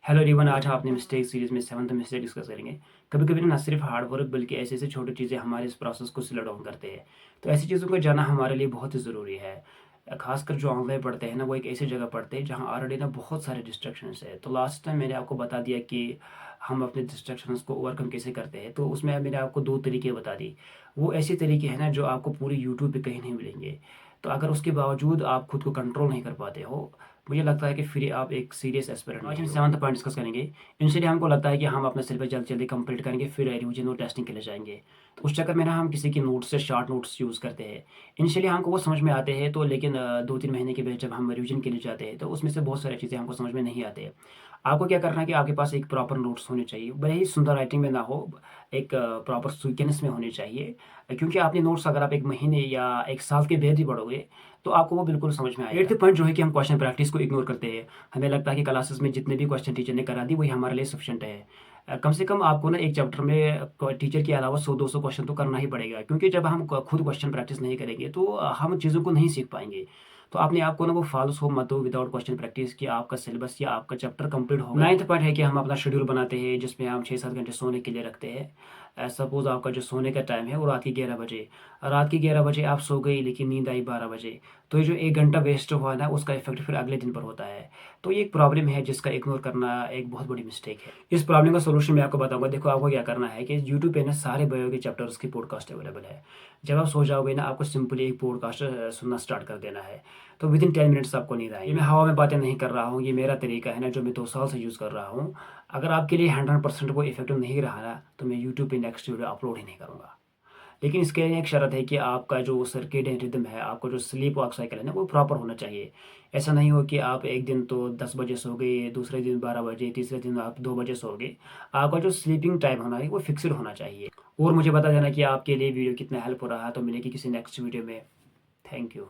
Hello everyone, आज हम अपने मिस्टेक सीरीज़ में 7th मिस्टेक डिस्कस करेंगे। कभी-कभी ना सिर्फ हार्ड वर्क बल्कि ऐसी-ऐसी छोटी चीज़ें हमारे इस प्रोसेस को स्लो डाउन करते हैं। तो ऐसी चीज़ों को जानना हमारे लिए बहुत ही ज़रूरी है। ख़ासकर जो ऑनलाइन पढ़ते हैं ना, वो एक ऐसी जगह पढ़ते हैं जहाँ ऑलरेडी ना बहुत सारे डिस्ट्रैक्शंस है। तो लास्ट टाइम मैंने आपको बता दिया कि हम अपने डिस्ट्रैक्शंस को ओवरकम कैसे करते हैं। तो उसमें मैंने आपको 2 तरीके बता दी। वो ऐसे तरीके हैं ना जो आपको पूरे यूट्यूब पे कहीं नहीं मिलेंगे। तो अगर उसके बावजूद आप खुद को कंट्रोल नहीं कर पाते हो, मुझे लगता है कि फिर आप एक सीरियस एस्पिरेंट आज हम 7th पॉइंट डिस्कस करेंगे। इनिशियली हमको लगता है कि हम अपना सिलेबस जल्दी-जल्दी कंप्लीट करेंगे, फिर रिवीजन और टेस्टिंग के लिए जाएँगे। तो उस चक्कर में ना हम किसी के नोट्स से शॉर्ट नोट्स यूज़ करते हैं। इनिशियली हमको वो समझ में आते हैं, तो लेकिन 2-3 महीने के बाद जब हम रिवीजन के लिए जाते हैं, तो उसमें से बहुत सारी चीज़ें हमको समझ में नहीं आते हैं। आपको क्या करना है कि आपके पास एक प्रॉपर नोट्स होने चाहिए। भले ही सुंदर राइटिंग में ना हो, एक प्रॉपर सीक्वेंस में होने चाहिए। क्योंकि आपने नोट्स अगर आप 1 महीने या 1 साल के बाद ही पढ़ोगे, तो आपको वो बिल्कुल समझ में आएगा। 8th पॉइंट जो है कि हम क्वेश्चन प्रैक्टिस को इग्नोर करते हैं। हमें लगता है कि क्लासेस में जितने भी क्वेश्चन टीचर ने करा दी, वही हमारे लिए सफिशिएंट है। कम से कम आपको ना एक चैप्टर में टीचर के अलावा 100-200 क्वेश्चन तो करना ही पड़ेगा, क्योंकि जब हम खुद क्वेश्चन प्रैक्टिस नहीं करेंगे, तो हम चीज़ों को नहीं सीख पाएँगे। तो अपने आप को ना वो फ़ालतू हो मत दो विदाउट क्वेश्चन प्रैक्टिस कि आपका सिलेबस या आपका चैप्टर कंप्लीट होगा। 9th पॉइंट है कि हम अपना शेड्यूल बनाते हैं, जिसमें हम 6-7 घंटे सोने के लिए रखते हैं। सपोज़ आपका जो सोने का टाइम है वो रात के 11 बजे। रात के 11 बजे आप सो गई, लेकिन नींद आई 12 बजे। तो ये जो 1 घंटा वेस्ट हुआ ना, उसका इफ़ेक्ट फिर अगले दिन पर होता है। तो ये एक प्रॉब्लम है जिसका इग्नोर करना एक बहुत बड़ी मिस्टेक है। इस प्रॉब्लम का सॉल्यूशन मैं आपको बताऊँगा। देखो, आपको क्या करना है कि यूट्यूब पे ना सारे बायो के चैप्टर्स की पॉडकास्ट अवेलेबल है। जब आप सो जाओगे ना, आपको सिंपली एक पॉडकास्ट सुनना स्टार्ट कर देना है। तो विदिन 10 मिनट्स आपको नींद आएगी। ये मैं हवा में बातें नहीं कर रहा हूँ, ये मेरा तरीका है ना, जो मैं 2 साल से यूज़ कर रहा हूँ। अगर आपके लिए 100% वो इफ़ेक्टिव नहीं रहा ना, तो मैं यूट्यूब पे नेक्स्ट वीडियो अपलोड ही नहीं करूँगा। लेकिन इसके लिए एक शर्त है कि आपका जो सर्केडियन रिदम है, आपका जो स्लीप वर्क साइकिल है ना, वो प्रॉपर होना चाहिए। ऐसा नहीं हो कि आप एक दिन तो 10 बजे सो गए, दूसरे दिन 12 बजे, तीसरे दिन आप 2 बजे सो गए। आपका जो स्लीपिंग टाइम होना है, वो फिक्स्ड होना चाहिए। और मुझे बता देना कि आपके लिए वीडियो कितना हेल्प हो रहा है, तो मिलेगी किसी नेक्स्ट वीडियो में। Thank you.